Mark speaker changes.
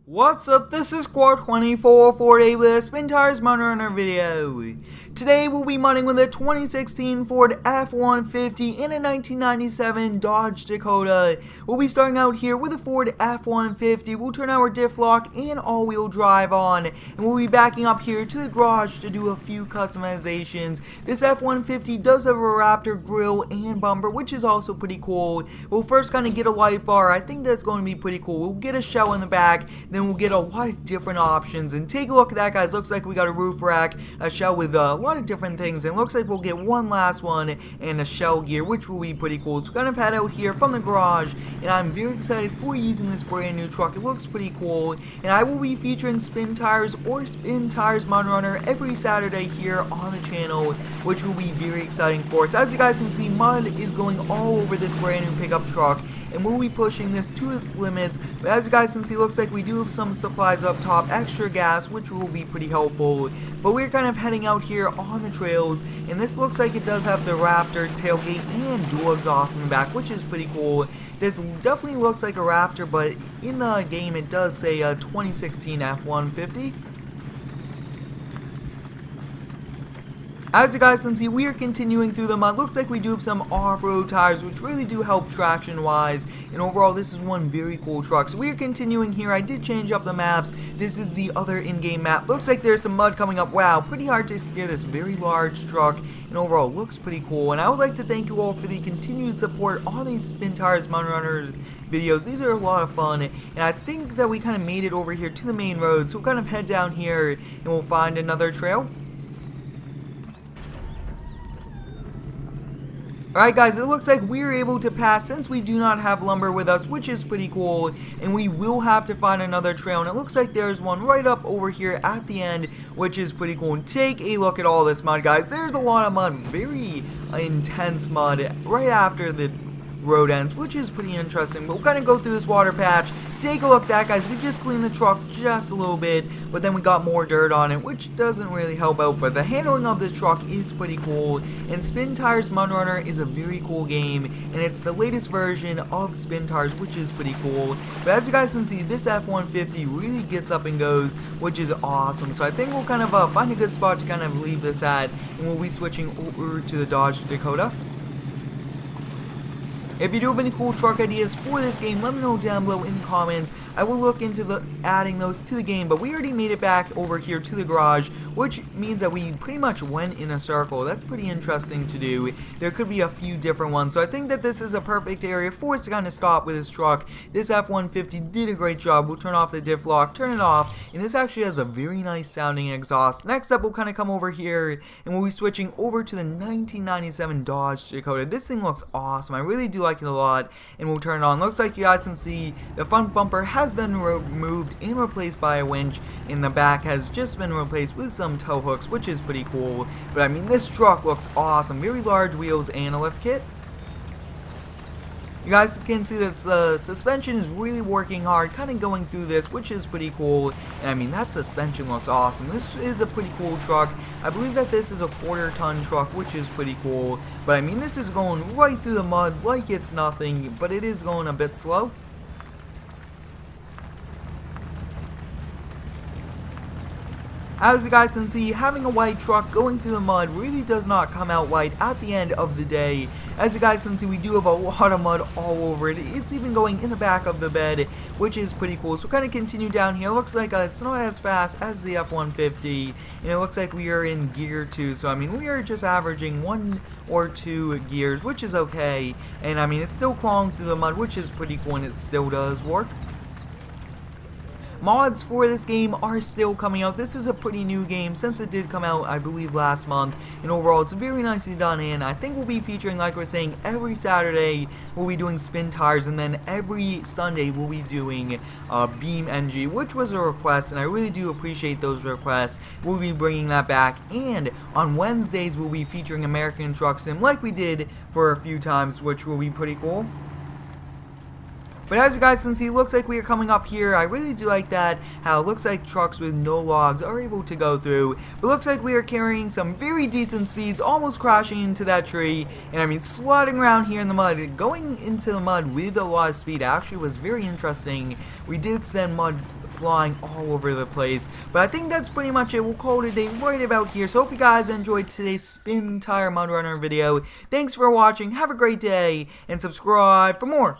Speaker 1: What's up, this is Squad 24 for a Spintires MudRunner video. Today we'll be mudding with a 2016 Ford F150 and a 1997 Dodge Dakota. We'll be starting out here with a Ford F150. We'll turn our diff lock and all-wheel drive on, and we'll be backing up here to the garage to do a few customizations. This F150 does have a Raptor grille and bumper, which is also pretty cool. We'll first kind of get a light bar. I think that's going to be pretty cool. We'll get a shell in the back, then we'll get a lot of different options, and take a look at that, guys. Looks like we got a roof rack, a shell with a lot of different things, and looks like we'll get one last one and a shell gear, which will be pretty cool. So kind of head out here from the garage, and I'm very excited for using this brand new truck. It looks pretty cool, and I will be featuring Spintires or Spintires MudRunner every Saturday here on the channel, which will be very exciting for us. As you guys can see, mud is going all over this brand new pickup truck, and we'll be pushing this to its limits. But as you guys can see, looks like we do have some supplies up top, extra gas, which will be pretty helpful. But we're kind of heading out here on the trails, and this looks like it does have the Raptor tailgate and dual exhaust in the back, which is pretty cool. This definitely looks like a Raptor, but in the game it does say a 2016 F150. As you guys can see, we are continuing through the mud. Looks like we do have some off-road tires, which really do help traction-wise. And overall, this is one very cool truck. So we are continuing here. I did change up the maps. This is the other in-game map. Looks like there's some mud coming up. Wow, pretty hard to steer this very large truck. And overall, looks pretty cool. And I would like to thank you all for the continued support on these Spintires MudRunners videos. These are a lot of fun, and I think that we kind of made it over here to the main road. So we'll kind of head down here, and we'll find another trail. Alright guys, it looks like we're able to pass since we do not have lumber with us, which is pretty cool, and we will have to find another trail, and it looks like there's one right up over here at the end, which is pretty cool. And take a look at all this mud, guys. There's a lot of mud, very intense mud right after the road ends, which is pretty interesting. But we'll kind of go through this water patch. Take a look at that, guys. We just cleaned the truck just a little bit, but then we got more dirt on it, which doesn't really help out. But the handling of this truck is pretty cool, and Spintires MudRunner is a very cool game, and it's the latest version of Spintires, which is pretty cool. But as you guys can see, this F150 really gets up and goes, which is awesome. So I think we'll kind of find a good spot to kind of leave this at, and we'll be switching over to the Dodge Dakota. If you do have any cool truck ideas for this game, let me know down below in the comments. I will look into adding those to the game, but we already made it back over here to the garage, which means that we pretty much went in a circle. That's pretty interesting to do. There could be a few different ones, so I think that this is a perfect area for us to kind of stop with this truck. This F150 did a great job. We'll turn off the diff lock, turn it off, and this actually has a very nice sounding exhaust. Next up, we'll kind of come over here, and we'll be switching over to the 1997 Dodge Dakota. This thing looks awesome. I really do like it a lot, and we'll turn it on. Looks like you guys can see the front bumper has been removed and replaced by a winch, and the back has just been replaced with some tow hooks, which is pretty cool. But I mean, this truck looks awesome. Very large wheels and a lift kit. You guys can see that the suspension is really working hard, kind of going through this, which is pretty cool. And I mean, that suspension looks awesome. This is a pretty cool truck. I believe that this is a quarter-ton truck, which is pretty cool. But I mean, this is going right through the mud like it's nothing, but it is going a bit slow. As you guys can see, having a white truck going through the mud really does not come out white at the end of the day. As you guys can see, we do have a lot of mud all over it. It's even going in the back of the bed, which is pretty cool. So kind of continue down here. Looks like it's not as fast as the F150, and it looks like we are in gear 2. So I mean, we are just averaging 1 or 2 gears, which is okay. And I mean, it's still clawing through the mud, which is pretty cool, and it still does work. Mods for this game are still coming out. This is a pretty new game since it did come out, I believe, last month. And overall, it's very nicely done, and I think we'll be featuring, like we're saying, every Saturday we'll be doing Spintires, and then every Sunday we'll be doing Beam NG, which was a request, and I really do appreciate those requests. We'll be bringing that back, and on Wednesdays we'll be featuring American Truck Sim, like we did for a few times, which will be pretty cool. But as you guys can see, it looks like we are coming up here. I really do like that, how it looks like trucks with no logs are able to go through. But it looks like we are carrying some very decent speeds, almost crashing into that tree. And I mean, sliding around here in the mud, going into the mud with a lot of speed actually was very interesting. We did send mud flying all over the place. But I think that's pretty much it. We'll call it a day right about here. So hope you guys enjoyed today's Spintire MudRunner video. Thanks for watching. Have a great day and subscribe for more.